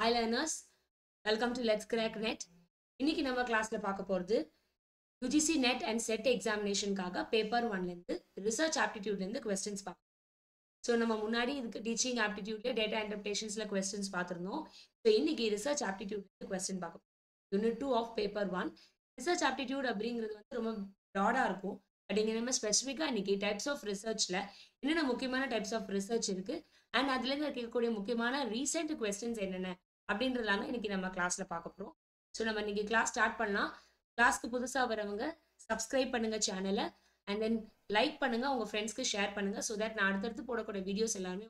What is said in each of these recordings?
Hi learners, welcome to Let's Crack Net. இன்னைக்கு நம்ம கிளாஸ்ல பார்க்க போறது UGC நெட் அண்ட் செட் எக்ஸாமினேஷனுக்காக பேப்பர் 1லேருந்து ரிசர்ச் ஆப்டிடியூட்லேருந்து கொஸ்டின்ஸ் பார்ப்போம். ஸோ நம்ம முன்னாடி இதுக்கு டீச்சிங் ஆப்டிடியூட்ல டேட்டா இன்டர்பிரேஷன்ஸ்ல கொஸ்டின்ஸ் பார்த்துருந்தோம். ஸோ இன்னைக்கு ரிசர்ச் ஆப்டிடியூட்லேருந்து கொஸ்டின் பார்க்க போகிறோம். Unit 2 of paper 1. Research aptitude அப்படிங்கிறது வந்து ரொம்ப ப்ராடாக இருக்கும். பட் இங்கே நம்ம ஸ்பெசிஃபிக்காக இன்னைக்கு டைப்ஸ் ஆஃப் ரிசர்ச்சில் என்னென்ன முக்கியமான டைப்ஸ் ஆஃப் ரிசர்ச் இருக்குது அண்ட் அதுலேருந்து இருக்கக்கூடிய முக்கியமான ரீசெண்ட் கொஸ்டின்ஸ் என்னென்ன அப்படின்றதாங்க இன்னைக்கு நம்ம கிளாஸ்ல பார்க்க போறோம். ஸோ நம்ம இன்னைக்கு கிளாஸ் ஸ்டார்ட் பண்ணலாம். கிளாஸ்க்கு புதுசாக வரவங்க சப்ஸ்கிரைப் பண்ணுங்க சேனலை அண்ட் தென் லைக் பண்ணுங்க, உங்க ஃப்ரெண்ட்ஸ்க்கு ஷேர் பண்ணுங்க. ஸோ தட் நான் அடுத்தடுத்து போடக்கூடிய வீடியோஸ் எல்லாமே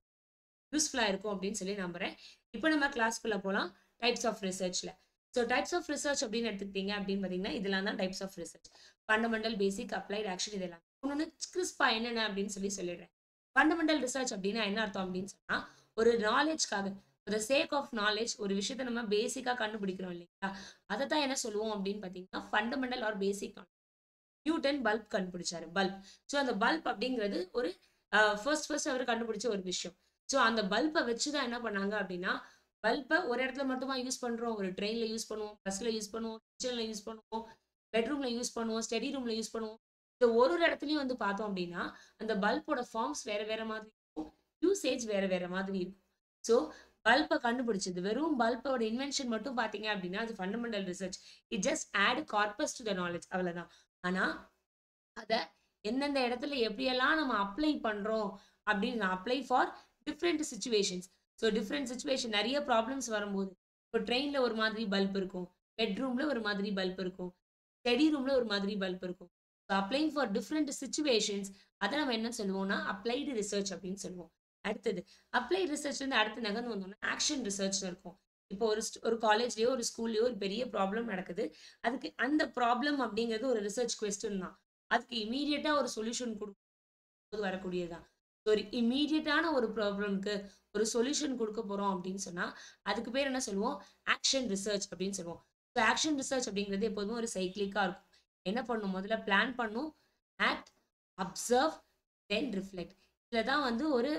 யூஸ்ஃபுல்லாக இருக்கும் அப்படின்னு சொல்லி நம்புறேன். இப்போ நம்ம கிளாஸ்க்குள்ள போகலாம். டைப்ஸ் ஆஃப் ரிசர்ச்ல ஸோ டைப்ஸ் ஆஃப் ரிசர்ச் அப்படின்னு எடுத்துக்கிட்டீங்க அப்படின்னு பார்த்தீங்கன்னா இதெல்லாம் தான் types of research. Fundamental, basic, applied, action இதெல்லாம் ஒன்று கிறிஸ்பா என்னென்ன அப்படின்னு சொல்லிடுறேன். ஃபண்டமெண்டல் ரிசர்ச் அப்படின்னா என்ன அர்த்தம் அப்படின்னு சொன்னா ஒரு நாலேஜ்க்காக for the sake of knowledge ஒரு விஷயத்தை நம்ம பேசிக்கா கண்டுபிடிக்கிறோம் இல்லைங்களா, அதை தான் என்ன சொல்லுவோம் அப்படின்னு பார்த்தீங்கன்னா fundamental or basic knowledge. Newton bulb கண்டுபிடிச்சாரு, பல்ப். ஸோ அந்த பல்ப் அப்படிங்கிறது ஒரு ஃபர்ஸ்ட் அவர் கண்டுபிடிச்ச ஒரு விஷயம். ஸோ அந்த பல்பை வச்சு தான் என்ன பண்ணாங்க அப்படின்னா, பல்பை ஒரு இடத்துல மட்டுமா யூஸ் பண்றோம், ஒரு ட்ரெயின்ல யூஸ் பண்ணுவோம், பஸ்ல யூஸ் பண்ணுவோம், கிச்சன்ல யூஸ் பண்ணுவோம், பெட்ரூம்ல யூஸ் பண்ணுவோம், ஸ்டடி ரூம்ல யூஸ் பண்ணுவோம். இந்த ஒரு இடத்துலையும் வந்து பார்த்தோம் அப்படின்னா அந்த பல்போட ஃபார்ம்ஸ் வேற வேற மாதிரி இருக்கும், யூசேஜ் வேற வேற மாதிரி இருக்கும். ஸோ பல்பை கண்டுபிடிச்சது, வெறும் பல்போட இன்வென்ஷன் மட்டும் பார்த்தீங்க அப்படின்னா அது fundamental research. It just add corpus to the knowledge, அவ்வளோதான். ஆனால் அதை எந்தெந்த இடத்துல எப்படியெல்லாம் நம்ம அப்ளை பண்ணுறோம் அப்படின்னு apply for different situations. So different situation நிறைய ப்ராப்ளம்ஸ் வரும்போது இப்போ ட்ரெயினில் ஒரு மாதிரி பல்ப் இருக்கும், பெட்ரூமில் ஒரு மாதிரி பல்ப் இருக்கும், ஸ்டடி ரூமில் ஒரு மாதிரி பல்ப் இருக்கும். ஸோ அப்ளைங் ஃபார் டிஃப்ரெண்ட் சுச்சுவேஷன்ஸ், அதை நம்ம என்ன சொல்லுவோம்னா அப்ளைடு ரிசர்ச் அப்படின்னு சொல்லுவோம். அடுத்தது அப்ளைட் ரிசர்ச்லேருந்து அடுத்து நகர்ந்து வந்தோம்னா ஆக்ஷன் ரிசர்ச்னு இருக்கும். இப்போ ஒரு காலேஜ்லேயோ ஒரு ஸ்கூல்லையோ ஒரு பெரிய ப்ராப்ளம் நடக்குது, அதுக்கு அந்த ப்ராப்ளம் அப்படிங்கிறது ஒரு ரிசர்ச் கொஸ்டின் தான். அதுக்கு இமீடியட்டாக ஒரு சொல்யூஷன் கொடுக்கும்போது வரக்கூடியதுதான். ஒரு இமீடியட்டான ஒரு ப்ராப்ளம்க்கு ஒரு சொல்யூஷன் கொடுக்க போகிறோம் அப்படின்னு சொன்னால் அதுக்கு பேர் என்ன சொல்லுவோம், ஆக்ஷன் ரிசர்ச் அப்படின்னு சொல்லுவோம். ஸோ ஆக்ஷன் ரிசர்ச் அப்படிங்கிறது எப்போதுமே ஒரு சைக்கிளிக்காக இருக்கும். என்ன பண்ணும், முதல்ல பிளான் பண்ணும், ஆக்ட், அப்சர்வ், தென் ரிஃப்ளெக்ட். இதில் தான் வந்து ஒரு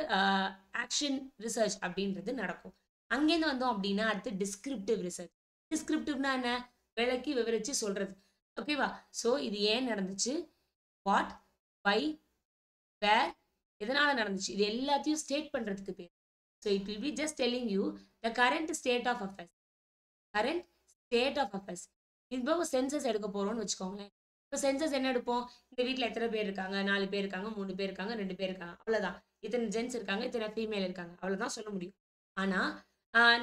ஆக்ஷன் ரிசர்ச் அப்படின்றது நடக்கும். அங்கேருந்து வந்தோம் அப்படின்னா அடுத்து டிஸ்கிரிப்டிவ் ரிசர்ச். டிஸ்கிரிப்டிவ்னா என்ன, விளக்கி விவரித்து சொல்கிறது. ஓகேவா? ஸோ இது ஏன் நடந்துச்சு, வாட், வை, வேர், எதனால் நடந்துச்சு, இது எல்லாத்தையும் ஸ்டேட் பண்ணுறதுக்கு பேர். So it will be just telling you the current state of affairs. Current state of affairs. இப்போ சென்சஸ் எடுக்க போகிறோம்னு வச்சுக்கோங்களேன். இப்போ சென்சஸ் என்ன எடுப்போம், இந்த வீட்டில் எத்தனை பேர் இருக்காங்க, 4 பேர் இருக்காங்க, 3 பேர் இருக்காங்க, 2 பேர் இருக்காங்க, அவ்வளோதான். இத்தனை ஜென்ஸ் இருக்காங்க, இத்தனை ஃபீமேல் இருக்காங்க, அவ்வளோதான் சொல்ல முடியும். ஆனால்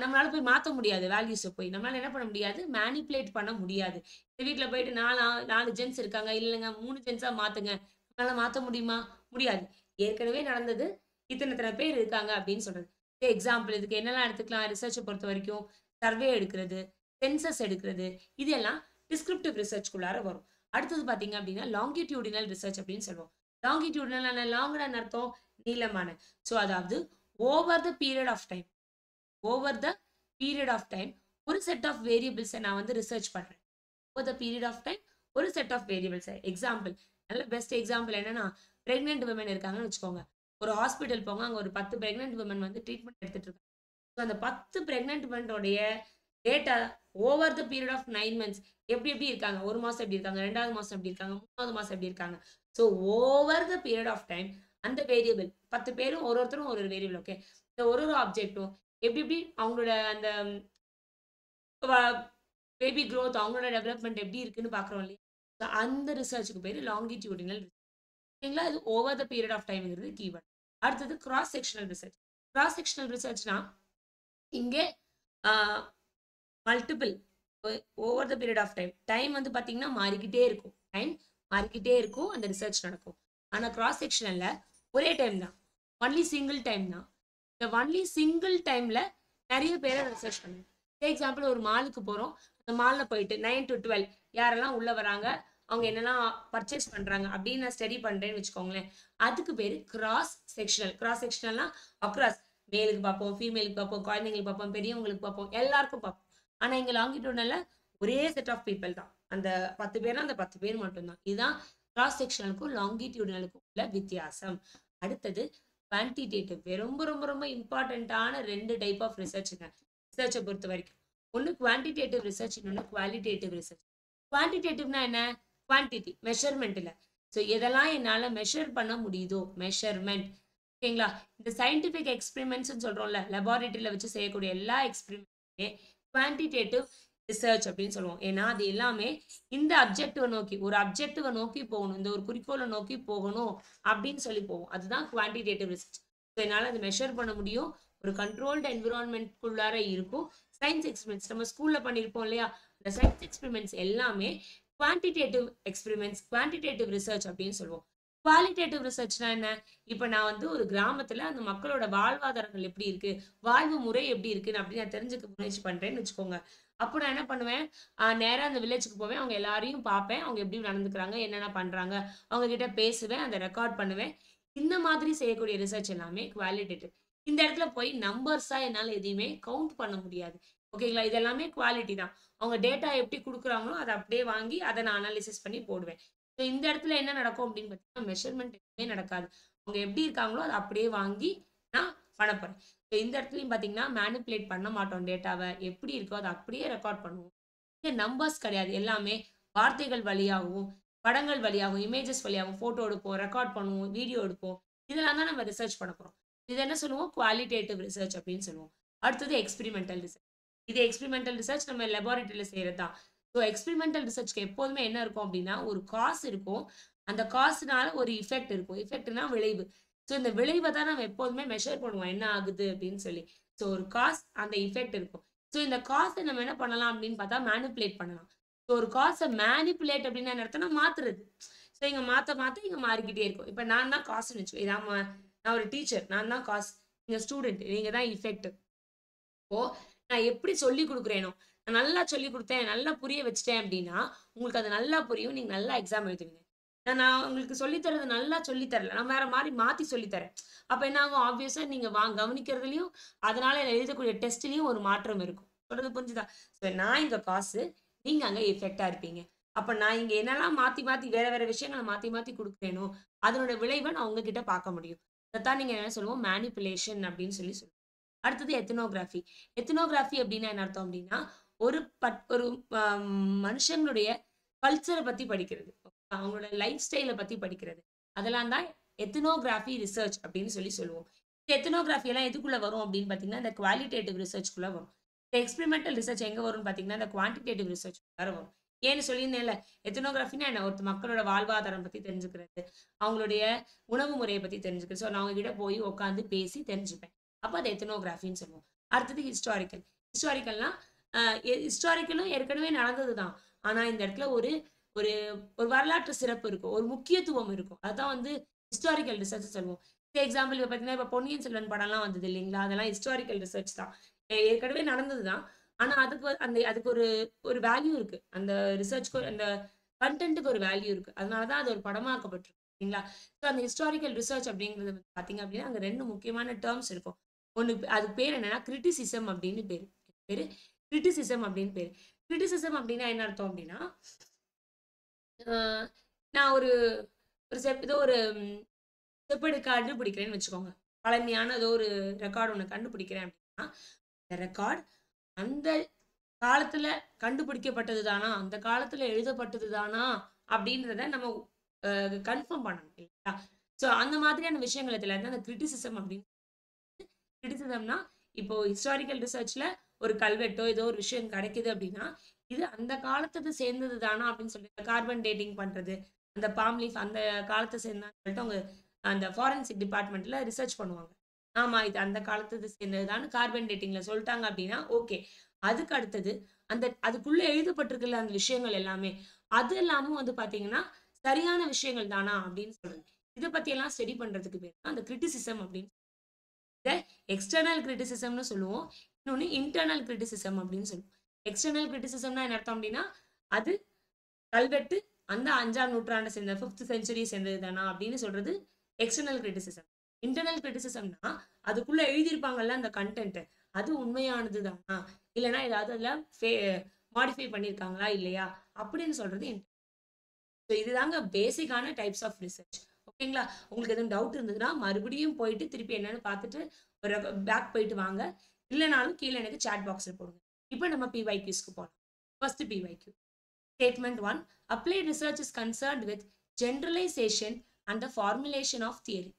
நம்மளால போய் மாற்ற முடியாது வேல்யூஸை. போய் நம்மளால என்ன பண்ண முடியாது, மேனிப்புலேட் பண்ண முடியாது. இந்த வீட்டில் போயிட்டு 4 ஜென்ஸ் இருக்காங்க, இல்லைங்க 3 ஜென்ஸாக மாற்றுங்க, நம்மளால மாற்ற முடியுமா, முடியாது. ஏற்கனவே நடந்தது, இத்தனை பேர் இருக்காங்க அப்படின்னு சொல்றது. எக்ஸாம்பிள் இதுக்கு என்னெல்லாம் எடுத்துக்கலாம், ரிசர்ச்சை பொறுத்த வரைக்கும் சர்வே எடுக்கிறது, சென்சஸ் எடுக்கிறது, இதெல்லாம் டிஸ்கிரிப்டிவ் ரிசர்ச்குள்ளார வரும். அடுத்தது பார்த்தீங்க அப்படின்னா லாங்கிடியூடினல் ரிசர்ச் அப்படின்னு சொல்லுவோம். லாங்கிடியூடினல் லாங்கான அர்த்தம் நீளமான. ஸோ அதாவது over the period of time, over the period of time ஒரு செட் ஆஃப் வேரியபிள்ஸை நான் வந்து ரிசர்ச் பண்ணுறேன். Over the period of time ஒரு செட் ஆஃப் வேரியபிள்ஸ். எக்ஸாம்பிள், நல்ல பெஸ்ட் எக்ஸாம்பிள் என்னன்னா, பிரெக்னென்ட் விமன் இருக்காங்கன்னு வச்சுக்கோங்க. ஒரு ஹாஸ்பிட்டல் போங்க, அங்கே ஒரு 10 பிரெக்னென்ட் விமன் வந்து ட்ரீட்மெண்ட் எடுத்துட்டு இருக்காங்க. ஸோ அந்த 10 பிரெக்னென்ட் விமனோடைய data over the period of 9 months எப்படி இருக்காங்க, ஒரு மாதம் எப்படி இருக்காங்க, 2வது மாதம் எப்படி இருக்காங்க, 3வது மாதம் எப்படி இருக்காங்க. So over the period of time அந்த வேரியபிள் 10 பேரும் ஒருத்தரும் ஒரு வேரியபிள். ஓகே, இந்த ஒரு ஆப்ஜெக்டும் எப்படி அவங்களோட அந்த பேபி க்ரோத், அவங்களோட டெவலப்மெண்ட் எப்படி இருக்குன்னு பார்க்குறோம் இல்லையா. ஸோ அந்த ரிசர்ச்சுக்கு பேர் லாங்கிடியூடினல் ரிசர்ச். சரிங்களா, இது ஓவர் த பீரியட் ஆஃப் டைம்ங்கிறது கீவேர்ட். அடுத்தது cross sectional research. Cross sectional ரிசர்ச்னா இங்கே multiple over the period of time, time வந்து பார்த்தீங்கன்னா மாறிக்கிட்டே இருக்கும், டைம் மாறிக்கிட்டே இருக்கும், அந்த ரிசர்ச் நடக்கும். ஆனால் கிராஸ் செக்ஷனில் ஒரே டைம் தான், ஒன்லி சிங்கிள் டைம் தான். இந்த ஒன்லி சிங்கிள் டைமில் நிறைய பேரை ரிசர்ச் பண்ணுவோம். எக்ஸாம்பிள், ஒரு மாலுக்கு போகிறோம், அந்த மாலில் போயிட்டு 9 to 12 யாரெல்லாம் உள்ளே வராங்க, அவங்க என்னெல்லாம் பர்ச்சேஸ் பண்ணுறாங்க அப்படின்னு நான் ஸ்டடி பண்ணுறேன்னு வச்சுக்கோங்களேன். அதுக்கு பேர் கிராஸ் செக்ஷனல். கிராஸ் செக்ஷனல்னால் அக்ராஸ், மேலுக்கு பார்ப்போம், ஃபீமேலுக்கு பார்ப்போம், குழந்தைங்களுக்கு பார்ப்போம், பெரியவங்களுக்கு பார்ப்போம், எல்லாருக்கும் பார்ப்போம். ஆனால் இங்கே லாங்கிடியூடினல்ல ஒரே செட் ஆஃப் பீப்புள் தான், அந்த 10 பேர்னா அந்த 10 பேர் மட்டும்தான். இதுதான் கிராஸ் செக்ஷனலுக்கும் லாங்கிடியூடினலுக்கும் உள்ள வித்தியாசம். அடுத்தது குவான்டிடேட்டிவ். ரொம்ப ரொம்ப ரொம்ப இம்பார்ட்டண்ட்டான 2 டைப் ஆஃப் ரிசர்ச்சுங்க. ரிசர்ச்சை பொறுத்த வரைக்கும். ஒன்று குவான்டிடேட்டிவ் ரிசர்ச், இன்னொன்று குவாலிட்டேட்டிவ் ரிசர்ச். குவான்டிடேட்டிவ்னா என்ன? குவான்டிட்டி, மெஷர்மெண்ட்டில். ஸோ எதெல்லாம் என்னால் மெஷர் பண்ண முடியுதோ, மெஷர்மெண்ட். ஓகேங்களா? இந்த சயின்டிஃபிக் எக்ஸ்பெரிமெண்ட்ஸ்னு சொல்கிறோம்ல, லெபார்டரியில் வச்சு செய்யக்கூடிய எல்லா எக்ஸ்பெரிமெண்ட்டுமே குவான்டிடேட்டிவ் ரிசர்ச் அப்படின்னு சொல்லுவோம். ஏன்னா அது எல்லாமே இந்த அப்ஜெக்டிவை நோக்கி, ஒரு அப்ஜெக்டிவை நோக்கி போகணும், இந்த ஒரு குறிக்கோளை நோக்கி போகணும் அப்படின்னு சொல்லி போவோம். அதுதான் குவான்டிடேட்டிவ் ரிசர்ச். ஸோ என்னால் அதை மெஷர் பண்ண முடியும், ஒரு கண்ட்ரோல்டு என்விரான்மெண்ட்குள்ளார இருக்கும். சயின்ஸ் எக்ஸ்பெரிமெண்ட்ஸ் நம்ம ஸ்கூலில் பண்ணியிருப்போம் இல்லையா, இந்த சயின்ஸ் எக்ஸ்பெரிமெண்ட்ஸ் எல்லாமே குவான்டிடேட்டிவ் எக்ஸ்பெரிமெண்ட்ஸ், குவான்டிடேட்டிவ் ரிசர்ச் அப்படின்னு சொல்லுவோம். குவாலிட்டேட்டிவ் ரிசர்ச்னா என்ன? இப்போ நான் வந்து ஒரு கிராமத்தில் அந்த மக்களோட வாழ்வாதாரங்கள் எப்படி இருக்கு, வாழ்வு முறை எப்படி இருக்குன்னு அப்படி நான் தெரிஞ்சுக்க முயற்சி பண்ணுறேன்னு வச்சுக்கோங்க. அப்போ நான் என்ன பண்ணுவேன், நேராக அந்த வில்லேஜுக்கு போவேன், அவங்க எல்லாரையும் பார்ப்பேன், அவங்க எப்படி நடந்துக்கிறாங்க, என்னென்ன பண்ணுறாங்க, அவங்க கிட்ட பேசுவேன், அதை ரெக்கார்ட் பண்ணுவேன். இந்த மாதிரி செய்யக்கூடிய ரிசர்ச் எல்லாமே குவாலிட்டேட்டிவ். இந்த இடத்துல போய் நம்பர்ஸாக என்னால் எதையுமே கவுண்ட் பண்ண முடியாது. ஓகேங்களா? இது எல்லாமே குவாலிட்டி தான். அவங்க டேட்டா எப்படி கொடுக்குறாங்களோ அதை அப்படியே வாங்கி அதை நான் அனாலிசிஸ் பண்ணி போடுவேன். ஸோ இந்த இடத்துல என்ன நடக்கும் அப்படின்னு பார்த்தீங்கன்னா, மெஷர்மெண்ட் எதுவுமே நடக்காது. அவங்க எப்படி இருக்காங்களோ அதை அப்படியே வாங்கி நான் பண்ண போகிறேன். ஸோ இந்த இடத்துலையும் பார்த்தீங்கன்னா மேனிப்புலேட் பண்ண மாட்டோம் டேட்டாவை. எப்படி இருக்கோ அதை அப்படியே ரெக்கார்ட் பண்ணுவோம். இங்கே நம்பர்ஸ் கிடையாது. எல்லாமே வார்த்தைகள் வழியாகவும், படங்கள் வழியாகவும், இமேஜஸ் வழியாகவும் ஃபோட்டோ எடுப்போம், ரெக்கார்ட் பண்ணுவோம், வீடியோ எடுப்போம். இதெல்லாம் தான் நம்ம ரிசர்ச் பண்ண போகிறோம். இது என்ன சொல்லுவோம்? குவாலிட்டேட்டிவ் ரிசர்ச் அப்படின்னு சொல்லுவோம். அடுத்தது எக்ஸ்பெரிமெண்டல் ரிசர்ச். இது எக்ஸ்பெரிமெண்டல் ரிசர்ச் நம்ம லெபார்டரியில் செய்கிறது தான். ஸோ எக்ஸ்பெரிமெண்டல் ரிசர்ச்க்கு எப்போதுமே என்ன இருக்கும் அப்படின்னா, ஒரு காசு இருக்கும், அந்த காசுனால ஒரு இஃபெக்ட் இருக்கும். இஃபெக்ட்னா விளைவு. ஸோ இந்த விளைவை தான் நம்ம எப்போதுமே மெஷர் பண்ணுவோம், என்ன ஆகுது அப்படின்னு சொல்லி. ஸோ ஒரு காஸ், அந்த இஃபெக்ட் இருக்கும். ஸோ இந்த காசை நம்ம என்ன பண்ணலாம் அப்படின்னு பார்த்தா மேனிப்புலேட் பண்ணலாம். ஸோ ஒரு காசை மேனிப்புலேட் அப்படின்னு என்ன அர்த்தம்னா மாத்துறது. ஸோ இங்கே மாற்ற மாற்ற இங்கே மாறிக்கிட்டே இருக்கும். இப்போ நான் தான் காசுன்னு வச்சுக்கோ, இதான் நான் ஒரு டீச்சர், நான் தான் காசு, நீங்கள் ஸ்டூடெண்ட், நீங்கள் தான் இஃபெக்ட். இப்போ நான் எப்படி சொல்லி கொடுக்குறேனோ, நான் நல்லா சொல்லி கொடுத்தேன், நல்லா புரிய வச்சுட்டேன் அப்படின்னா உங்களுக்கு அது நல்லா புரியும், நீங்கள் நல்லா எக்ஸாம் எழுதுவீங்க. நான் உங்களுக்கு சொல்லித்தரது நல்லா சொல்லித்தரல, நான் வேற மாதிரி மாற்றி சொல்லித்தரேன். அப்போ என்ன ஆகும்? ஆப்வியஸாக நீங்கள் கவனிக்கிறதுலையும் அதனால எழுதக்கூடிய டெஸ்ட்லையும் ஒரு மாற்றம் இருக்கும். சொல்றது புரிஞ்சுதா? ஸோ நான் இங்கே காசு, நீங்கள் அங்கே எஃபெக்டாக இருப்பீங்க. அப்போ நான் இங்கே என்னெல்லாம் மாற்றி மாற்றி வேற வேற விஷயங்களை மாற்றி மாற்றி கொடுக்குறேனோ அதனோட விளைவை நான் உங்ககிட்ட பார்க்க முடியும். அதைத்தான் நீங்கள் என்ன சொல்லுவோம்? மேனிப்புலேஷன் அப்படின்னு சொல்லி சொல்லுவோம். அடுத்தது எத்தனோகிராஃபி. எத்தனோகிராஃபி அப்படின்னா என்ன அர்த்தம் அப்படின்னா, ஒரு மனுஷங்களுடைய கல்ச்சரை பற்றி படிக்கிறது, அவங்களோட லைஃப் ஸ்டைலை பற்றி படிக்கிறது. அதெல்லாம் தான் எத்தனோகிராஃபி ரிசர்ச் அப்படின்னு சொல்லி சொல்லுவோம். இந்த எத்தனோகிராஃபி எல்லாம் எதுக்குள்ளே வரும் அப்படின்னு பார்த்தீங்கன்னா, இந்த குவாலிட்டேட்டிவ் ரிசர்ச்குள்ளே வரும். இந்த எக்ஸ்பெரிமெண்டல் ரிசர்ச் எங்கே வரும்னு பார்த்தீங்கன்னா, இந்த குவான்டிடேட்டிவ் ரிசர்ச் வரும். ஏன்னு சொல்லியிருந்தேன்ல, எத்தனோகிராஃபின்னா என்ன? ஒருத்த மக்களோட வாழ்வாதாரம் பற்றி தெரிஞ்சுக்கிறது, அவங்களுடைய உணவு முறையை பற்றி தெரிஞ்சுக்கிறது. ஸோ நான் அவங்ககிட்ட போய் உட்காந்து பேசி தெரிஞ்சுப்பேன். அப்போ அது எத்தனோகிராஃபின்னு சொல்லுவோம். அடுத்தது ஹிஸ்டாரிக்கல். ஹிஸ்டாரிக்கல்னா ஹிஸ்டாரிக்கலும் ஏற்கனவே நடந்தது தான். ஆனால் இந்த இடத்துல ஒரு ஒரு ஒரு வரலாற்று சிறப்பு இருக்கும், ஒரு முக்கியத்துவம் இருக்கும். அதுதான் வந்து ஹிஸ்டாரிக்கல் ரிசர்ச் சொல்லுவோம். எக்ஸாம்பிள் இப்போ பார்த்தீங்கன்னா, இப்போ பொன்னியின் செல்வன் படம்லாம் வந்தது இல்லைங்களா, அதெல்லாம் ஹிஸ்டாரிக்கல் ரிசர்ச் தான். ஏற்கனவே நடந்தது தான். ஆனால் அதுக்கு ஒரு ஒரு வேல்யூ இருக்கு. அந்த ரிசர்ச்க்கு, அந்த கண்டென்ட்டுக்கு ஒரு வேல்யூ இருக்கு. அதனால தான் அது ஒரு படமாக்கப்பட்டிருக்கு சரிங்களா. ஸோ அந்த ஹிஸ்டாரிக்கல் ரிசர்ச் அப்படிங்கிறது பார்த்தீங்க அப்படின்னா, அங்கே ரெண்டு முக்கியமான டேர்ம்ஸ் இருக்கும். ஒன்று, அதுக்கு பேர் என்னன்னா கிரிட்டிசிசம் அப்படின்னு பேர். பேர் கிரிட்டிசிசம் அப்படின்னு பேர். கிரிட்டிசிசம் அப்படின்னா என்ன அர்த்தம் அப்படின்னா, நான் ஒரு ஏதோ ஒரு செப்பேடு கண்டுபிடிக்கிறேன்னு வச்சுக்கோங்க. பழமையான ஏதோ ஒரு ரெக்கார்டு ஒன்று கண்டுபிடிக்கிறேன் அப்படின்னா, அந்த ரெக்கார்ட் அந்த காலத்துல கண்டுபிடிக்கப்பட்டது தானா, அந்த காலத்துல எழுதப்பட்டது தானா அப்படின்றத நம்ம கன்ஃபார்ம் பண்ணணும் இல்லையா. ஸோ அந்த மாதிரியான விஷயங்கள் இதில் இருந்து அந்த கிரிட்டிசிசம் அப்படின்னு. கிரிட்டிசிசம்னா இப்போ ஹிஸ்டாரிக்கல் ரிசர்ச்ல ஒரு கல்வெட்டோ ஏதோ ஒரு விஷயம் கிடைக்குது அப்படின்னா, இது அந்த காலத்துக்கு சேர்ந்தது தானா அப்படின்னு சொல்லிட்டு கார்பன் டேட்டிங் பண்றது, அந்த பாம் லீஃப் அந்த காலத்தை சேர்ந்தான்னு சொல்லிட்டு அவங்க அந்த ஃபாரன்சிக் டிபார்ட்மெண்ட்ல ரிசர்ச் பண்ணுவாங்க. ஆமா இது அந்த காலத்துக்கு சேர்ந்ததுதான் கார்பன் டேட்டிங்ல சொல்லிட்டாங்க அப்படின்னா ஓகே. அதுக்கு அடுத்தது அதுக்குள்ள எழுதப்பட்டிருக்குல்ல அந்த விஷயங்கள் எல்லாமே, அது எல்லாமும் வந்து பாத்தீங்கன்னா சரியான விஷயங்கள் தானா அப்படின்னு சொல்றது. இதை பத்தி எல்லாம் ஸ்டடி பண்றதுக்கு பேர் அந்த கிரிட்டிசிசம் அப்படின்னு. இதை எக்ஸ்டர்னல் கிரிட்டிசிசம்னு சொல்லுவோம், இன்னொன்னு இன்டர்னல் கிரிட்டிசிசம் அப்படின்னு சொல்லுவோம். எக்ஸ்டர்னல் கிரிட்டிசிசம்னா என்ன அர்த்தம் அப்படின்னா, அது கல்வெட்டு அந்த 5ஆம் நூற்றாண்டை சேர்ந்த 5th செஞ்சுரி சேர்ந்தது தானா அப்படின்னு சொல்றது எக்ஸ்டர்னல் கிரிட்டிசிசம். இன்டர்னல் கிரிட்டிசிசம்னா அதுக்குள்ள எழுதியிருப்பாங்கல்ல அந்த கண்டென்ட், அது உண்மையானது தானா, இல்லைன்னா ஏதாவது அதில் மாடிஃபை பண்ணியிருக்காங்களா இல்லையா அப்படின்னு சொல்றது. ஸோ இதுதாங்க பேசிக்கான டைப்ஸ் ஆஃப் ரிசர்ச். ஓகேங்களா. உங்களுக்கு எதுவும் டவுட் இருந்ததுன்னா மறுபடியும் போயிட்டு திருப்பி என்னன்னு பார்த்துட்டு ஒரு பேக் போயிட்டு வாங்க. இல்லைனாலும் கீழே எனக்கு chat பாக்ஸில் போடுங்க. இப்போ நம்ம PYQஸ்க்கு போகலாம். First PYQ. Statement 1. Applied research is concerned with generalization and the formulation of theory.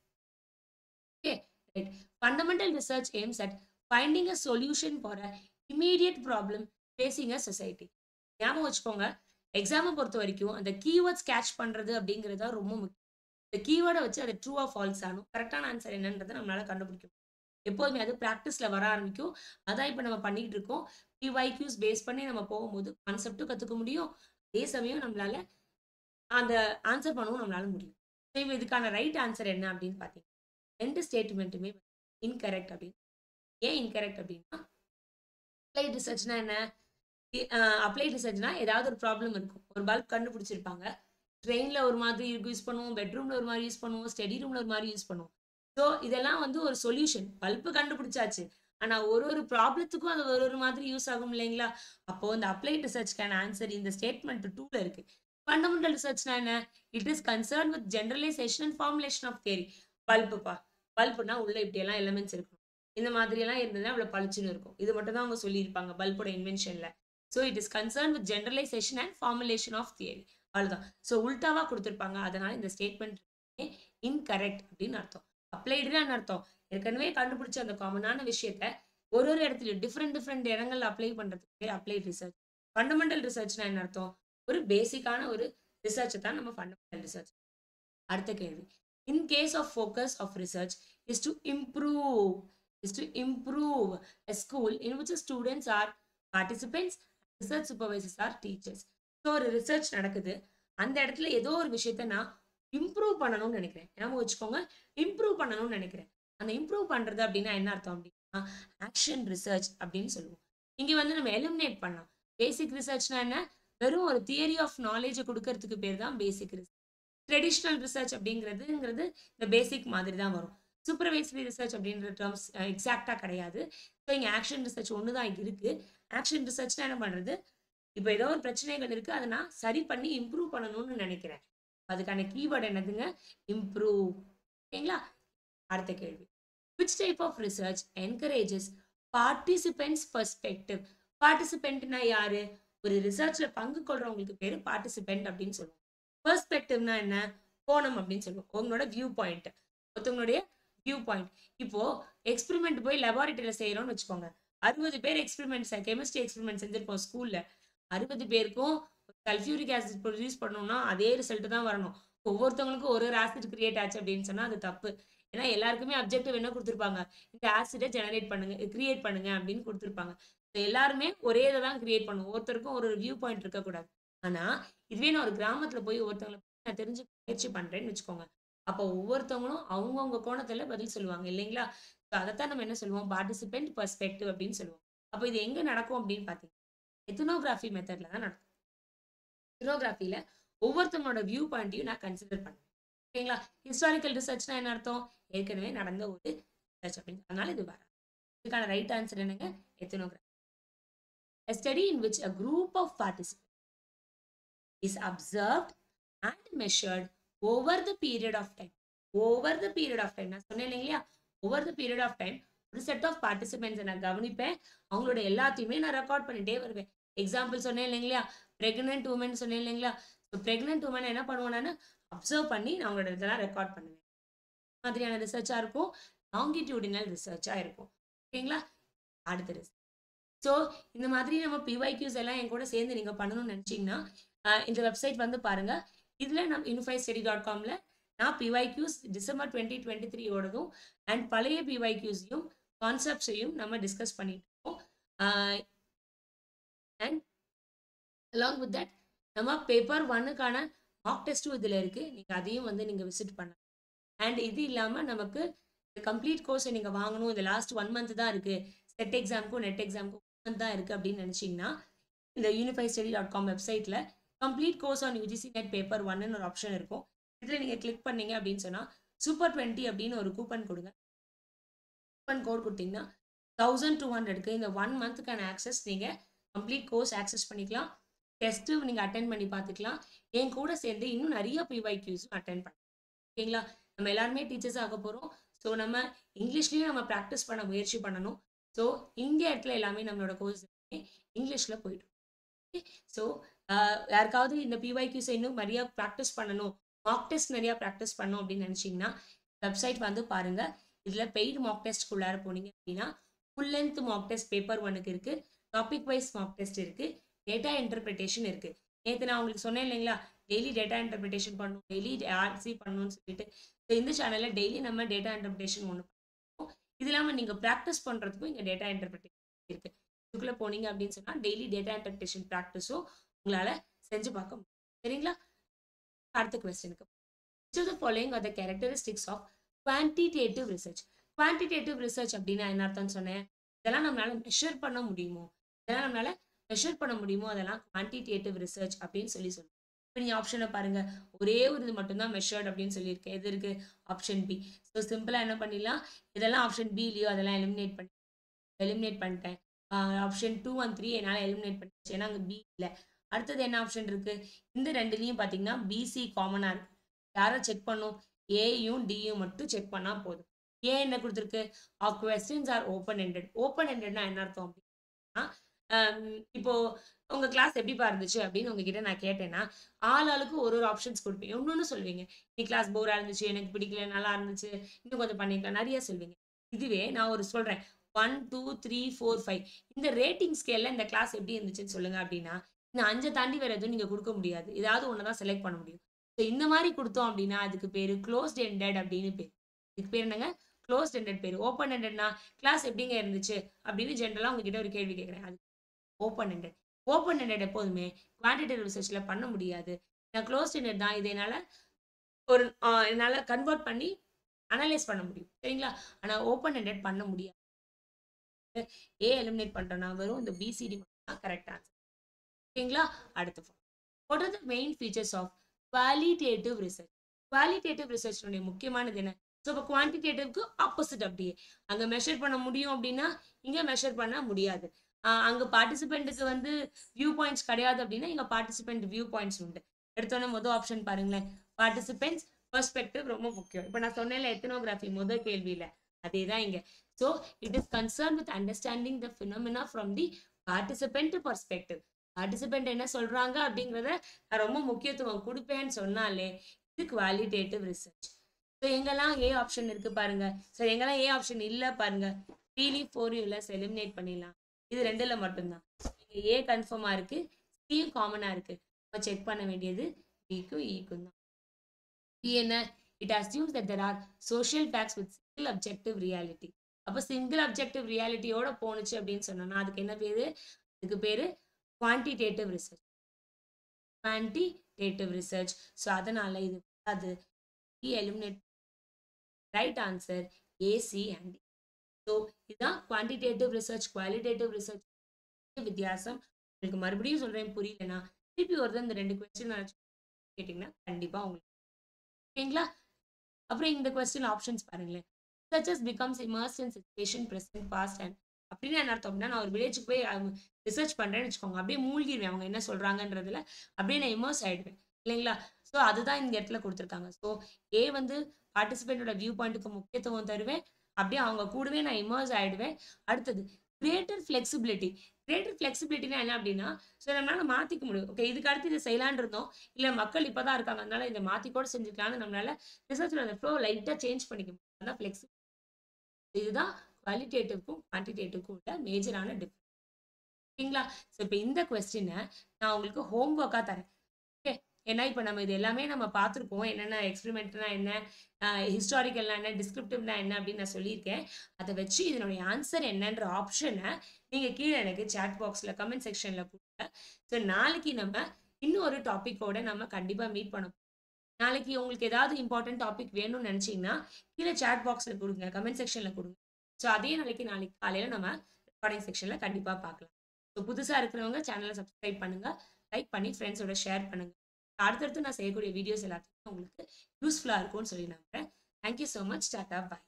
Okay, right. Fundamental research aims at finding a solution for a immediate problem facing a society. ஞாபகம் வச்சுக்கோங்க, எக்ஸாமை பொறுத்த வரைக்கும் அந்த கீவேர்ட்ஸ் கேட்ச் பண்றது அப்படிங்கிறது தான் ரொம்ப முக்கியம். இந்த கீவேர்டை வச்சு அது ட்ரூவா ஃபால்ஸ் ஆனும் கரெக்டான ஆன்சர் என்னன்றதை நம்மளால கண்டுபிடிக்கும். எப்போதுமே அது ப்ராக்டிஸ்ல வர ஆரம்பிக்கும். அதான் இப்போ நம்ம பண்ணிட்டு இருக்கோம். PYQs பேஸ் பண்ணி நம்ம போகும்போது கான்செப்டும் கற்றுக்க முடியும், அதே சமயம் நம்மளால அந்த ஆன்சர் பண்ணவும் நம்மளால முடியும். ஸோ இப்போ இதுக்கான ரைட் ஆன்சர் என்ன அப்படின்னு பார்த்தீங்கன்னா, 2 ஸ்டேட்மெண்ட்டுமே இன்கரெக்ட் அப்படின்னு. ஏன் இன்கரெக்ட் அப்படின்னா, அப்ளைட் ரிசர்ச்னா என்ன? அப்ளைட் ரிசர்ச்னா ஏதாவது ஒரு ப்ராப்ளம் இருக்கும். ஒரு பல்ப் கண்டுபிடிச்சிருப்பாங்க. ட்ரெயின்ல ஒரு மாதிரி யூஸ் பண்ணுவோம், பெட்ரூம்ல ஒரு மாதிரி யூஸ் பண்ணுவோம், ஸ்டடி ரூம்ல ஒரு மாதிரி யூஸ் பண்ணுவோம். ஸோ இதெல்லாம் வந்து ஒரு சொல்யூஷன். பல்ப் கண்டுபிடிச்சாச்சு, ஆனா ஒரு ஒரு ப்ராப்ளத்துக்கும் அது ஒரு ஒரு மாதிரி யூஸ் ஆகும் இல்லைங்களா? அப்போ இந்த அப்ளைட் ரிசர்ச்க்கான ஆன்சர் இந்த ஸ்டேட்மெண்ட் 2ல இருக்கு. ஃபண்டமெண்டல் ரிசர்ச்னா என்ன? It is concern with generalisation and formulation of theory. பல்புப்பா, பல்புனா உள்ள இப்படியெல்லாம் எலிமெண்ட்ஸ் இருக்கும், இந்த மாதிரியெல்லாம் இருந்ததுன்னா அவ்வளோ பளிச்சுன்னு இருக்கும். இது மட்டும் தான் அவங்க சொல்லியிருப்பாங்க பல்போட இன்வென்ஷன்ல. So it is concern with generalisation and formulation of theory. அவ்வளோதான். ஸோ உல்டாவா கொடுத்துருப்பாங்க. அதனால இந்த ஸ்டேட்மெண்ட் இன்கரெக்ட் அப்படின்னு அர்த்தம். அப்ளைடுன்னு அர்த்தம் ஏற்கனவே கண்டுபிடிச்ச அந்த காமனான விஷயத்த ஒரு ஒரு இடத்துலையும் டிஃப்ரெண்ட் இடங்கள்ல அப்ளை பண்றதுக்கு பேர் அப்ளைட் ரிசர்ச். ஃபண்டமெண்டல் ரிசர்ச்னா என்ன அர்த்தம்? ஒரு பேசிக்கான ஒரு ரிசர்ச் தான் நம்ம ஃபண்டமெண்டல் ரிசர்ச். அடுத்த கேள்வி. In case of focus of research is to improve a school in which students are participants, research supervisors are teachers. So ஒரு ரிசர்ச் நடக்குது, அந்த இடத்துல ஏதோ ஒரு விஷயத்த நான் இம்ப்ரூவ் பண்ணணும்னு நினைக்கிறேன். ஞாபகம் வச்சுக்கோங்க, இம்ப்ரூவ் பண்ணணும்னு நினைக்கிறேன். அந்த இம்ப்ரூவ் பண்றது அப்படின்னா என்ன அர்த்தம் அப்படின்னா, ஆக்ஷன் ரிசர்ச் அப்படின்னு சொல்லுவோம். இங்க வந்து நம்ம எலிமினேட் பண்ணலாம். பேசிக் ரிசர்ச்னா என்ன? வெறும் ஒரு தியரி ஆஃப் நாலேஜை கொடுக்கறதுக்கு பேர் தான் பேசிக் ரிசர்ச். ட்ரெடிஷ்னல் ரிசர்ச் அப்படிங்கிறது இந்த பேசிக் மாதிரி தான் வரும். சூப்பர்வைசரி ரிசர்ச் அப்படின்ற டேர்ம்ஸ் எக்ஸாக்டா கிடையாது. ஸோ இங்கே ஆக்ஷன் ரிசர்ச் ஒன்று தான் இருக்கு. ஆக்ஷன் ரிசர்ச்னா என்ன பண்றது? இப்போ ஏதோ ஒரு பிரச்சனைகள் இருக்கு, அதை நான் சரி பண்ணி இம்ப்ரூவ் பண்ணணும்னு நினைக்கிறேன். அதுக்கான கீவேர்டு என்னதுங்க? இம்ப்ரூவ். ஓகேங்களா? அடுத்த கேள்வி. Which type of research encourages participants perspective? பார்ட்டிசிபென்ட்னா யாரு? ஒரு ரிசர்ச்ல பங்கு கொள்றவங்களுக்கு பேரு பார்ட்டிசிபென்ட் அப்படின்னு சொல்லுவோம். பெர்ஸ்பெக்டிவ்னா என்ன? கோணம் அப்படின்னு சொல்லுவோம். உங்களோட வியூ பாயிண்ட், ஒருத்தவங்களுடைய வியூ பாயிண்ட். இப்போ எக்ஸ்பெரிமெண்ட் போய் லெபார்டரியில செய்யறோம்னு வச்சுக்கோங்க. 60 பேர் எக்ஸ்பெரிமெண்ட்ஸ், கெமிஸ்ட்ரி எக்ஸ்பெரிமெண்ட் செஞ்சிருப்போம் ஸ்கூல்ல. 60 பேருக்கும் சல்ஃபியூரிக் ஆசிட் ப்ரொடியூஸ் பண்ணணும்னா அதே ரிசல்ட் தான் வரணும். ஒவ்வொருத்தவங்களுக்கும் ஒரு ஆசிட் கிரியேட் ஆச்சு அப்படின்னு சொன்னா அது தப்பு. ஏன்னா எல்லாருக்குமே அப்ஜெக்டிவ் என்ன கொடுத்துருப்பாங்க? இந்த ஆசிடை ஜெனரேட் பண்ணுங்க, கிரியேட் பண்ணுங்க அப்படின்னு கொடுத்துருப்பாங்க. எல்லாருமே ஒரே இதை தான் கிரியேட் பண்ணுவோம். ஒருத்தருக்கும் ஒரு வியூ பாயிண்ட் இருக்கக்கூடாது. ஆனா இதுவே நான் ஒரு கிராமத்துல போய் ஒருத்தவங்களை நான் தெரிஞ்சு முயற்சி பண்றேன்னு வச்சுக்கோங்க. அப்போ ஒவ்வொருத்தவங்களும் அவங்கவுங்க கோணத்துல பதில் சொல்லுவாங்க இல்லைங்களா? அதைத்தான் நம்ம என்ன சொல்லுவோம்? பார்ட்டிசிபென்ட் பெர்ஸ்பெக்டிவ் அப்படின்னு சொல்லுவோம். அப்போ இது எங்க நடக்கும் அப்படின்னு பாத்தீங்கன்னா, எத்னோகிராஃபி மெத்தட்ல தான் நடக்கும். எத்னோகிராஃபில ஒவ்வொருத்தவங்களோட வியூ பாயிண்ட்டையும் நான் கன்சிடர் பண்ணுவேன். ஓகேங்களா? ஹிஸ்டாரிக்கல் ரிசர்ச்னா என்ன அர்த்தம்? ஏற்கனவே நடந்த ஒரு ரிசர்ச் அப்படின்னு. அதனால இது வர. இதுக்கான ரைட் ஆன்சர் என்னங்க? Ethnography. A study in which a group of participants is observed and measured over the period of time. Over the period of time. நான் சொன்னேன் இல்லைங்களா? Over the period of time ஒரு செட் ஆஃப் பார்ட்டிசிபென்ட்ஸை நான் கவனிப்பேன். அவங்களோட எல்லாத்தையுமே நான் record பண்ணிட்டே வருவேன். எக்ஸாம்பிள் சொன்னேன் இல்லைங்களா? பிரெக்னென்ட் உமன் சொன்னேன் இல்லைங்களா? ஸோ பிரெக்னென்ட் உமன் என்ன பண்ணுவேன்? நான் அப்சர்வ் பண்ணி நான் அவங்களோட இதெல்லாம் ரெக்கார்ட் பண்ணுவேன். மாதிரியான ரிசர்ச்சா இருக்கும், லாங்கிடியூடினல் ரிசர்ச்சா இருக்கும். ஓகேங்களா? அடுத்த ரிசர்ச். ஸோ இந்த மாதிரி நம்ம PYQs எல்லாம் என் கூட சேர்ந்து நீங்க பண்ணணும்னு நினைச்சீங்கன்னா இந்த வெப்சைட் வந்து பாருங்க. இதுல நம்ம unifystudy.comல நான் PYQs டிசம்பர் 2023 ஓடதும் அண்ட் பழைய PYQஸையும் கான்செப்ட்ஸையும் நம்ம டிஸ்கஸ் பண்ணிட்டு இருக்கோம். அண்ட் அலாங் வித் தட் நம்ம பேப்பர் 1க்கான மார்க் டெஸ்ட்டும் இதுல இருக்கு. நீங்க அதையும் வந்து நீங்க விசிட் பண்ணலாம். அண்ட் இது இல்லாம நமக்கு கம்ப்ளீட் கோர்ஸை நீங்க வாங்கணும், இந்த லாஸ்ட் 1 மந்த் தான் இருக்கு, செட் எக்ஸாமுக்கும் நெட் எக்ஸாமுக்கும் 1 மந்த் தான் இருக்கு அப்படின்னு நினைச்சீங்கன்னா, இந்த unifystudy.com வெப்சைட்ல complete course on UGC NET paper 1ன்னு ஒரு ஆப்ஷன் இருக்கும். இதுல நீங்க கிளிக் பண்ணீங்க அப்படின்னு சொன்னா சூப்பர் 20 அப்படின்னு ஒரு கூப்பன் கொடுங்க. கூப்பன் கோட் கொடுத்தீங்கன்னா 1200க்கு இந்த 1 மந்த்துக்கான ஆக்சஸ் நீங்க கம்ப்ளீட் கோர்ஸ் ஆக்சஸ் பண்ணிக்கலாம். டெஸ்ட்டு நீங்க அட்டென்ட் பண்ணி பார்த்துக்கலாம். என் கூட சேர்ந்து இன்னும் நிறைய PYQஸும் அட்டென்ட் பண்ணலாம். ஓகேங்களா? நம்ம எல்லாருமே டீச்சர்ஸ் ஆக போறோம். ஸோ நம்ம இங்கிலீஷ்லயும் நம்ம ப்ராக்டிஸ் பண்ண முயற்சி பண்ணணும். ஸோ இங்கே இடத்துல எல்லாமே நம்மளோட கோர்ஸ் இங்கிலீஷில் போயிடும். ஓகே, ஸோ யாருக்காவது இந்த பிஒய்க்யூஸ் இன்னும் நிறையா ப்ராக்டிஸ் பண்ணணும், மார்க் டெஸ்ட் நிறையா ப்ராக்டிஸ் பண்ணணும் அப்படின்னு நினச்சிங்கன்னா வெப்சைட் வந்து பாருங்கள். இதில் பெய்டு மார்க் டெஸ்ட்குள்ளார போனீங்க அப்படின்னா full length mark test paper 1க்கு இருக்குது, டாபிக் வைஸ் மார்க் டெஸ்ட் இருக்குது, டேட்டா இன்டர்பிரிட்டேஷன் இருக்குது. நேற்று நான் உங்களுக்கு சொன்னேன் இல்லைங்களா, டெய்லி டேட்டா இன்டர்பிரிட்டேஷன் பண்ணணும், டெய்லி ஆர்சி பண்ணணும்னு சொல்லிட்டு. ஸோ இந்த சேனலில் டெய்லி நம்ம டேட்டா இன்டர்பிரிட்டேஷன் ஒன்று பண்ணுவோம். இது இல்லாமல் நீங்கள் ப்ராக்டிஸ் பண்ணுறதுக்கும் இங்கே டேட்டா இன்டர்பிரிட்டேஷன் இருக்குது. இதுக்குள்ளே போனீங்க அப்படின்னு சொன்னால் டெய்லி டேட்டா இன்டர்பிரிட்டேஷன் ப்ராக்டிஸும் உங்களால் செஞ்சு பார்க்க முடியும். சரிங்களா? அடுத்த கொஸ்டினுக்கு, which of the following are the characteristics of quantitative research? quantitative research அப்படின்னா என்ன அர்த்தம்னு சொன்னேன். இதெல்லாம் நம்மளால மெஷர் பண்ண முடியுமோ, இதெல்லாம் நம்மளால மெஷர் பண்ண முடியுமோ அதெல்லாம் குவான்டிடேட்டிவ் ரிசர்ச் அப்படின்னு சொல்லுவோம். இப்போ நீங்கள் ஆப்ஷனை பாருங்க, ஒரே ஒரு இது மட்டும்தான் மெஷர்ட் அப்படின்னு சொல்லியிருக்கேன். எது இருக்கு? Option B. ஸோ சிம்பிளாக என்ன பண்ணிடலாம், இதெல்லாம் ஆப்ஷன் பி இல்லையோ அதெல்லாம் எலிமினேட் பண்ணிட்டேன். ஆப்ஷன் 2 and 3 என்னால் எலிமினேட் பண்ணிடுச்சு, ஏன்னா அங்கே பி இல்லை. அடுத்தது என்ன ஆப்ஷன் இருக்கு? இந்த ரெண்டுலையும் பார்த்தீங்கன்னா பிசி காமனாக இருக்கு. யாரை செக் பண்ணும்? ஏயும் டியும் மட்டும் செக் பண்ணால் போதும். ஏன் என்ன கொடுத்துருக்கு? Are questions are open ended. Open எண்டட்னா என்ன அர்த்தம் அப்படின்னா, இப்போ உங்க கிளாஸ் எப்படிப்பா இருந்துச்சு அப்படின்னு உங்ககிட்ட நான் கேட்டேன்னா ஆளுக்கு ஒரு ஆப்ஷன்ஸ் கொடுப்பீங்க, ஒன்னொன்னு சொல்வீங்க. நீ கிளாஸ் போரா இருந்துச்சு, எனக்கு பிடிக்கல, நல்லா இருந்துச்சு, இன்னும் கொஞ்சம் பண்ணிக்கலாம், நிறைய சொல்வீங்க. இதுவே நான் ஒரு சொல்றேன் 1 2 3 4 5 இந்த ரேட்டிங் ஸ்கேல்ல இந்த கிளாஸ் எப்படி இருந்துச்சுன்னு சொல்லுங்க அப்படின்னா இந்த 5 தாண்டி வேற எதுவும் நீங்க கொடுக்க முடியாது, ஏதாவது ஒண்ணுதான் செலக்ட் பண்ண முடியும். ஸோ இந்த மாதிரி கொடுத்தோம் அப்படின்னா அதுக்கு பேரு க்ளோஸ்ட் எண்டட் அப்படின்னு பேர். இதுக்கு பேர் என்னங்க? க்ளோஸ்ட் எண்டட் பேர். ஓப்பன் எண்டட்னா கிளாஸ் எப்படிங்க இருந்துச்சு அப்படின்னு ஜென்ரலா உங்ககிட்ட ஒரு கேள்வி கேட்குறேன், அது ஓப்பன் எண்டட். ஓப்பன் எண்டட் எப்போதுமே குவான்டிடேட்டிவ் ரிசர்ச்ல பண்ண முடியாது. நான் க்ளோஸ்ட் எண்டட் தான், இதை என்னால் கன்வெர்ட் பண்ணி அனலைஸ் பண்ண முடியும். சரிங்களா? ஆனால் ஓப்பன் எண்டட் பண்ண முடியாது. ஏ எலிமினேட் பண்றோம்னா வெறும் இந்த பிசிடி மட்டும் தான் கரெக்ட் ஆன்சர். ஓகேங்களா? அடுத்து what are the main features of qualitative research? Qualitative ரிசர்ச்னுடைய முக்கியமானது என்ன? ஸோ இப்போ குவான்டிடேட்டிவ்க்கு ஆப்போசிட். அப்படியே அங்கே மெஷர் பண்ண முடியும் அப்படின்னா இங்கே மெஷர் பண்ண முடியாது. அங்கே பார்ட்டிசிபெண்ட்டுக்கு வந்து வியூ பாயிண்ட்ஸ் கிடையாது அப்படின்னா இங்கே பார்ட்டிசிபெண்ட் வியூ பாயிண்ட்ஸ் உண்டு. எடுத்தோன்னே மொதல் ஆப்ஷன் பாருங்களேன், பார்ட்டிசிபெண்ட்ஸ் பெர்ஸ்பெக்டிவ் ரொம்ப முக்கியம். இப்போ நான் சொன்னேன்ல எத்தனோகிராஃபி முதல் கேள்வியில், அதே தான் இங்கே. So it is concern with understanding the phenomena from the participant perspective. Participant என்ன சொல்றாங்க அப்படிங்கிறத நான் ரொம்ப முக்கியத்துவம் கொடுப்பேன்னு சொன்னாலே இது குவாலிட்டேட்டிவ் ரிசர்ச். ஸோ எங்கெல்லாம் ஏ ஆப்ஷன் இருக்கு பாருங்க. ஸோ எங்கெல்லாம் ஏ ஆப்ஷன் இல்லை பாருங்க, 3 4 எலிமினேட் பண்ணிடலாம். இது 2ல் மட்டும்தான் ஏ கன்ஃபார்மா இருக்கு, சியும் காமனா இருக்கு. நம்ம செக் பண்ண வேண்டியது பிக்கும் ஈக்கும் தான். பி என்ன? It assumes that there are social facts with single objective reality. அப்போ சிங்கிள் அப்ஜெக்டிவ் ரியாலிட்டியோட போணுச்சு அப்படின்னு சொன்னோம்னா அதுக்கு என்ன பேரு? அதுக்கு பேரு quantitative research. Quantitative research. So அதனால இது அது eliminate. Right answer AC and. So இதுதான் குவான்டிடேட்டிவ் ரிசர்ச் குவாலிட்டேட்டிவ் ரிசர்ச் வித்தியாசம். உங்களுக்கு மறுபடியும் சொல்றேன், புரியலன்னா திருப்பி வருது இந்த 2 கொஸ்டின் கேட்டிங்கன்னா கண்டிப்பாக உங்களுக்கு. ஓகேங்களா? அப்புறம் இந்த கொஸ்டின் ஆப்ஷன்ஸ் பாருங்களேன். Researchers becomes immersed in situation present past and. அப்படின்னு என்ன அர்த்தம் அப்படின்னா, நான் ஒரு வில்லேஜுக்கு போய் ரிசர்ச் பண்ணுறேன்னு வச்சுக்கோங்க, அப்படியே மூழ்கிடுவேன் அவங்க என்ன சொல்கிறாங்கன்றதுல, அப்படியே நான் இமர்ஸ் ஆகிடுவேன் இல்லைங்களா? ஸோ அதுதான் இந்த இடத்துல கொடுத்துருக்காங்க. ஸோ ஏ வந்து பார்ட்டிசிபெண்டோட வியூ பாயிண்ட்டுக்கு முக்கியத்துவம் தருவேன், அப்படியே அவங்க கூடவே நான் இமர்ஸ் ஆகிடுவேன். அடுத்தது கிரேட்டர் ஃப்ளெக்சிபிலிட்டி. கிரேட்டர் ஃப்ளெக்சிபிலிட்டினா என்ன அப்படின்னா, ஸோ நம்மளால மாற்றிக்க முடியும். ஓகே, இதுக்கு அடுத்து இதை செய்யலான்னு இருந்தோம், இல்லை மக்கள் இப்போ தான் இருக்காங்க அதனால இதை மாற்றி கூட செஞ்சுக்கலான்னு நம்மளால ரிசர்ச்சில் அந்த ஃப்ளோ லைட்டாக சேஞ்ச் பண்ணிக்க முடியும். அதான் ஃப்ளெக்சிபிலிட்டி. இதுதான் குவாலிட்டேட்டிவ்க்கும் குவான்டிடேட்டிவ்க்கும் உள்ள மேஜரான டிஃபரன்ஸ். ஓகேங்களா? ஸோ இப்போ இந்த கொஸ்டினை நான் உங்களுக்கு ஹோம் ஒர்க்காக தரேன். ஓகே, ஏன்னா இப்போ நம்ம இது எல்லாமே நம்ம பார்த்துருப்போம், என்னென்ன எக்ஸ்பெரிமெண்ட்னா என்ன, ஹிஸ்டாரிக்கல்னா என்ன, டிஸ்கிரிப்டிவ்னா என்ன அப்படின்னு நான் சொல்லியிருக்கேன். அதை வச்சு இதனுடைய ஆன்சர் என்னன்ற ஆப்ஷனை நீங்கள் கீழே எனக்கு சேட் பாக்ஸில் கமெண்ட் செக்ஷனில் கொடுங்க. ஸோ நாளைக்கு நம்ம இன்னொரு டாப்பிக்கோட நம்ம கண்டிப்பாக மீட் பண்ண. நாளைக்கு உங்களுக்கு ஏதாவது இம்பார்ட்டன்ட் டாபிக் வேணும்னு நினச்சிங்கன்னா கீழே சேட் பாக்ஸில் கொடுங்க, கமெண்ட் செக்ஷனில் கொடுங்க. ஸோ அதே நாளைக்கு காலையில் நம்ம ரெக்கார்டிங் செக்ஷனில் கண்டிப்பாக பார்க்கலாம். ஸோ புதுசாக இருக்கிறவங்க சேனலை சப்ஸ்கிரைப் பண்ணுங்கள், லைக் பண்ணி ஃப்ரெண்ட்ஸோட ஷேர் பண்ணுங்கள். அடுத்தடுத்து நான் செய்யக்கூடிய வீடியோஸ் எல்லாத்தையும் உங்களுக்கு யூஸ்ஃபுல்லாக இருக்கும்னு சொல்லி நம்புறேன். Thank you so much. டாடா, பாய்.